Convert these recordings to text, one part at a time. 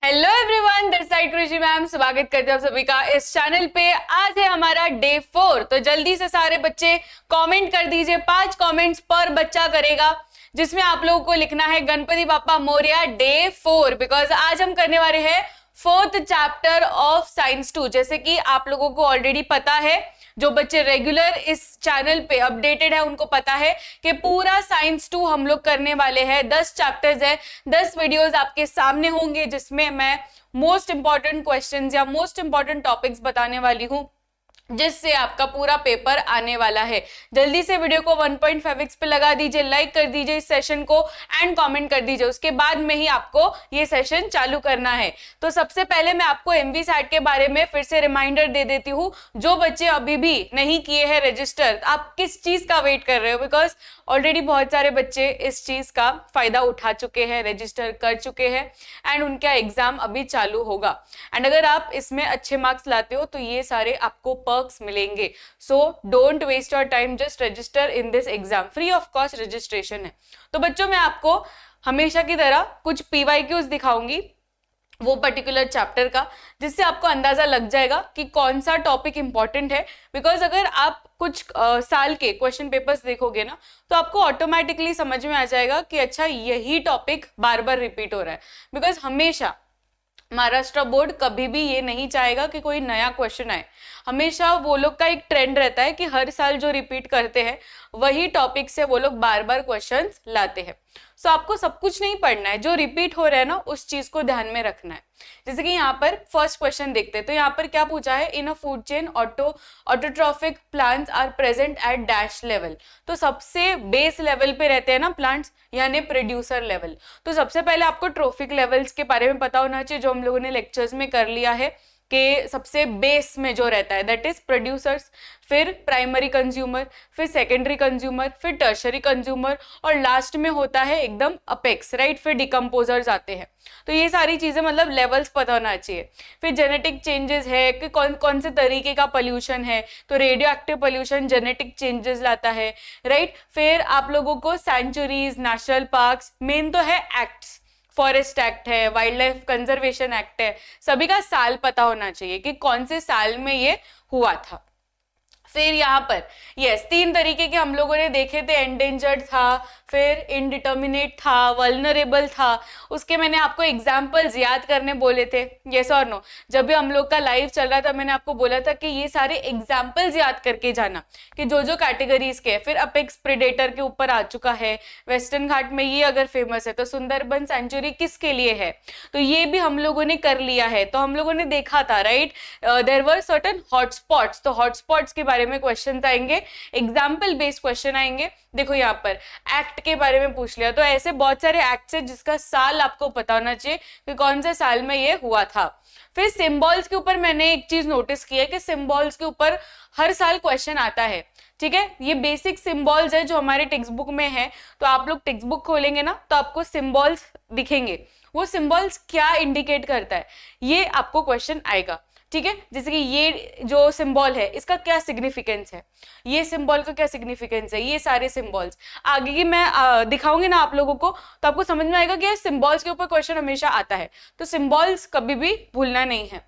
Hello everyone, this side Krishi ma'am स्वागत करते हैं आप सभी का इस चैनल पे। आज है हमारा डे 4। तो जल्दी से सारे बच्चे कमेंट कर दीजिए। 5 कमेंट्स पर बच्चा करेगा, जिसमें आप लोगों को लिखना है गणपति बाप्पा मोरया डे 4, बिकॉज आज हम करने वाले हैं 4th चैप्टर ऑफ साइंस 2। जैसे कि आप लोगों को ऑलरेडी पता है, जो बच्चे रेगुलर इस चैनल पे अपडेटेड है उनको पता है कि पूरा साइंस 2 हम लोग करने वाले हैं। 10 चैप्टर्स है, 10 वीडियोस आपके सामने होंगे, जिसमें मैं मोस्ट इंपॉर्टेंट क्वेश्चंस या मोस्ट इंपॉर्टेंट टॉपिक्स बताने वाली हूँ, जिससे आपका पूरा पेपर आने वाला है। जल्दी से वीडियो को 1.5x पे लगा दीजिए, लाइक कर दीजिए इस सेशन को एंड कमेंट कर दीजिए। उसके बाद में ही आपको ये सेशन चालू करना है। तो सबसे पहले मैं आपको एमवी सैट के बारे में फिर से रिमाइंडर दे देती हूँ। जो बच्चे अभी भी नहीं किए हैं रजिस्टर, आप किस चीज का वेट कर रहे हो? बिकॉज ऑलरेडी बहुत सारे बच्चे इस चीज का फायदा उठा चुके हैं, रजिस्टर कर चुके हैं एंड उनका एग्जाम अभी चालू होगा। एंड अगर आप इसमें अच्छे मार्क्स लाते हो तो ये सारे आपको पर्क्स मिलेंगे। So don't waste your time, just register in this exam. Free of cost registration है। तो बच्चों, मैं आपको हमेशा की तरह कुछ पीवाईक्यूज दिखाऊंगी वो पर्टिकुलर चैप्टर का, जिससे आपको अंदाजा लग जाएगा कि कौन सा टॉपिक इंपॉर्टेंट है। बिकॉज अगर आप कुछ साल के क्वेश्चन पेपर्स देखोगे ना, तो आपको ऑटोमेटिकली समझ में आ जाएगा कि अच्छा, यही टॉपिक बार बार रिपीट हो रहा है। बिकॉज हमेशा महाराष्ट्र बोर्ड कभी भी ये नहीं चाहेगा कि कोई नया क्वेश्चन आए। हमेशा वो लोग का एक ट्रेंड रहता है कि हर साल जो रिपीट करते हैं वही टॉपिक से वो लोग बार बार क्वेश्चंस लाते हैं। सो आपको सब कुछ नहीं पढ़ना है, जो रिपीट हो रहा है ना उस चीज को ध्यान में रखना है। जैसे कि यहाँ पर फर्स्ट क्वेश्चन देखते हैं। तो यहाँ पर क्या पूछा है, in a food chain autotrophic plants are present at dash level. तो सबसे बेस लेवल पे रहते हैं ना प्लांट्स, यानी प्रोड्यूसर लेवल। तो सबसे पहले आपको ट्रोफिक लेवल्स के बारे में पता होना चाहिए, जो हम लोगों ने लेक्चर्स में कर लिया है कि सबसे बेस में जो रहता है दैट इज प्रोड्यूसर्स, फिर प्राइमरी कंज्यूमर, फिर सेकेंडरी कंज्यूमर, फिर टर्शरी कंज्यूमर, और लास्ट में होता है एकदम अपेक्स, राइट। फिर डिकम्पोजर्स आते हैं। तो ये सारी चीजें मतलब लेवल्स पता होना चाहिए। फिर जेनेटिक चेंजेस है कि कौन कौन से तरीके का पोल्यूशन है। तो radio active pollution genetic changes लाता है, राइट। फिर आप लोगों को सेंचुरीज, नेशनल पार्क्स, मेन तो है एक्ट्स, फॉरेस्ट एक्ट है, वाइल्ड लाइफ कंजर्वेशन एक्ट है, सभी का साल पता होना चाहिए कि कौन से साल में ये हुआ था। फिर यहाँ पर यस 3 तरीके के हम लोगों ने देखे थे, एंडेंजर्ड था, फिर इनडिटर्मिनेट था, वल्नरेबल था। उसके मैंने आपको एग्जाम्पल्स याद करने बोले थे, यस और नो। जब भी हम लोग का लाइव चल रहा था मैंने आपको बोला था कि ये सारे एग्जाम्पल्स याद करके जाना कि जो जो कैटेगरीज के। फिर अपेक्स प्रेडेटर के ऊपर आ चुका है, वेस्टर्न घाट में ये अगर फेमस है तो सुंदरबन सेंचुरी किसके लिए है, तो ये भी हम लोगों ने कर लिया है। तो हम लोगों ने देखा था, right, there were certain hotspots. तो हॉटस्पॉट्स के बारे में क्वेश्चन आएंगे, एग्जाम्पल बेस्ड क्वेश्चन आएंगे। देखो यहाँ पर एक्ट के बारे में पूछ लिया, तो ऐसे बहुत सारे एक्ट है जिसका साल आपको पता होना चाहिए कि कौन से साल में ये हुआ था। फिर सिंबल्स के ऊपर मैंने एक चीज नोटिस की है कि सिंबल्स के ऊपर हर साल क्वेश्चन आता है, ठीक है। ये बेसिक सिंबल्स है जो हमारे टेक्स्ट बुक में है। तो आप लोग टेक्स्ट बुक खोलेंगे ना तो आपको सिंबल्स दिखेंगे, वो सिंबल्स क्या इंडिकेट करता है ये आपको क्वेश्चन आएगा, ठीक है। जैसे कि ये जो सिंबल है इसका क्या सिग्निफिकेंस है, ये सिंबल का क्या सिग्निफिकेंस है, ये सारे सिंबल्स आगे की मैं दिखाऊंगी ना आप लोगों को, तो आपको समझ में आएगा कि सिंबल्स के ऊपर क्वेश्चन हमेशा आता है। तो सिंबल्स कभी भी भूलना नहीं है।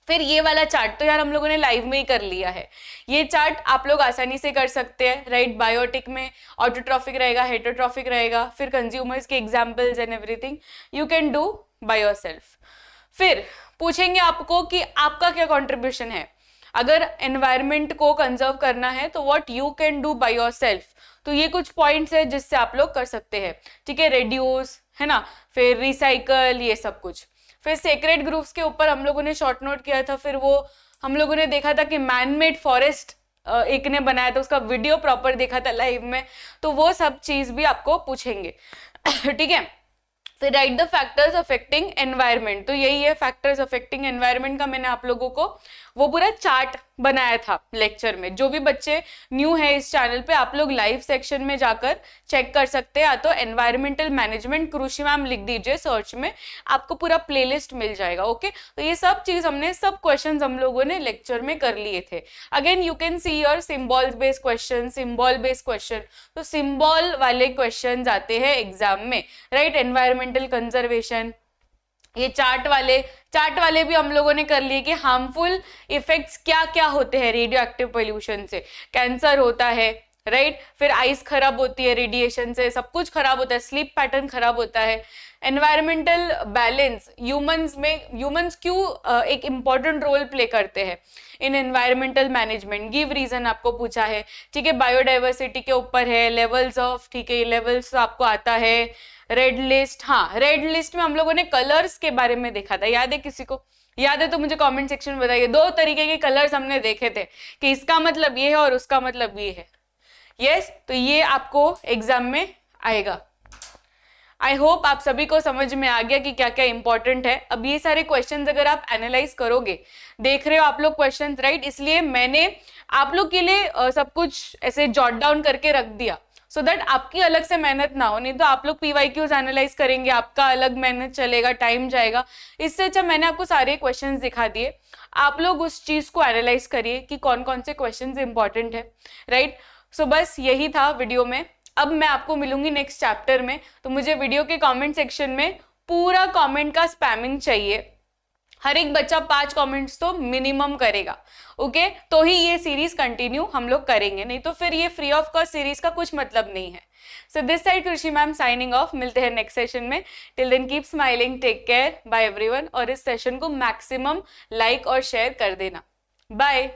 फिर ये वाला चार्ट तो यार हम लोगों ने लाइव में ही कर लिया है। ये चार्ट आप लोग आसानी से कर सकते हैं, राइट। बायोटिक में ऑटोट्रॉफिक रहेगा, हेटरोट्रॉफिक रहेगा, फिर कंज्यूमर्स के examples and everything you can do by yourself. फिर पूछेंगे आपको कि आपका क्या कंट्रीब्यूशन है। अगर एनवायरनमेंट को कंजर्व करना है तो what you can do by yourself. तो ये कुछ पॉइंट्स है जिससे आप लोग कर सकते हैं, ठीक है। रेड्यूस है ना, फिर रिसाइकल, ये सब कुछ। फिर सेक्रेड ग्रुप्स के ऊपर हम लोगों ने शॉर्ट नोट किया था। फिर वो हम लोगों ने देखा था कि मैनमेड फॉरेस्ट एक ने बनाया था, उसका वीडियो प्रॉपर देखा था लाइव में। तो वो सब चीज भी आपको पूछेंगे ठीक है। फिर right the factors affecting environment. तो यही है फैक्टर्स अफेक्टिंग एनवायरनमेंट का, मैंने आप लोगों को वो पूरा चार्ट बनाया था लेक्चर में। जो भी बच्चे न्यू है इस चैनल पे, आप लोग लाइव सेक्शन में जाकर चेक कर सकते हैं, या तो एनवायरमेंटल मैनेजमेंट कृषि मैम लिख दीजिए सर्च में, आपको पूरा प्लेलिस्ट मिल जाएगा। ओके, तो ये सब चीज हमने, सब क्वेश्चंस हम लोगों ने लेक्चर में कर लिए थे। Again you can see your symbol based question, symbol based question. तो सिंबल वाले क्वेश्चन आते हैं एग्जाम में, राइट। एनवायरमेंटल कंजर्वेशन, ये चार्ट वाले भी हम लोगों ने कर लिए कि हार्मफुल इफेक्ट्स क्या क्या होते हैं रेडियो एक्टिव पोल्यूशन से। कैंसर होता है, राइट, फिर आइस खराब होती है रेडिएशन से, सब कुछ खराब होता है, स्लीप पैटर्न खराब होता है, एनवायरमेंटल बैलेंस, ह्यूमंस क्यों एक इंपॉर्टेंट रोल प्ले करते हैं इन एनवायरमेंटल मैनेजमेंट, गिव रीजन आपको पूछा है, ठीक है, बायोडाइवर्सिटी के ऊपर है, लेवल्स ऑफ, ठीक है, लेवल्स आपको आता है, रेड लिस्ट, हाँ रेड लिस्ट में हम लोगों ने कलर्स के बारे में देखा था, याद है किसी को? याद है तो मुझे कमेंट सेक्शन में बताइए। 2 तरीके के कलर्स हमने देखे थे कि इसका मतलब ये है और उसका मतलब ये है। यस, तो ये आपको एग्जाम में आएगा। आई होप आप सभी को समझ में आ गया कि क्या क्या इंपॉर्टेंट है। अब ये सारे क्वेश्चंस अगर आप एनालाइज करोगे, देख रहे हो आप लोग क्वेश्चंस, राइट, इसलिए मैंने आप लोग के लिए सब कुछ ऐसे जॉट डाउन करके रख दिया सो दैट आपकी अलग से मेहनत ना हो। नहीं तो आप लोग पीवाईक्यूज एनालाइज करेंगे, आपका अलग मेहनत चलेगा, टाइम जाएगा। इससे अच्छा मैंने आपको सारे क्वेश्चंस दिखा दिए, आप लोग उस चीज को एनालाइज करिए कि कौन कौन से क्वेश्चंस इंपॉर्टेंट है, राइट। सो बस यही था वीडियो में। अब मैं आपको मिलूंगी नेक्स्ट चैप्टर में, तो मुझे वीडियो के कमेंट सेक्शन में पूरा कमेंट का स्पैमिंग चाहिए। हर एक बच्चा 5 कमेंट्स तो मिनिमम करेगा, ओके, तो ही ये सीरीज कंटिन्यू हम लोग करेंगे, नहीं तो फिर ये फ्री ऑफ कॉस्ट सीरीज का कुछ मतलब नहीं है। So this side Krishi ma'am signing off, मिलते हैं नेक्स्ट सेशन में। Till then keep smiling, take care, bye everyone, और इस सेशन को मैक्सिमम लाइक और शेयर कर देना। बाय।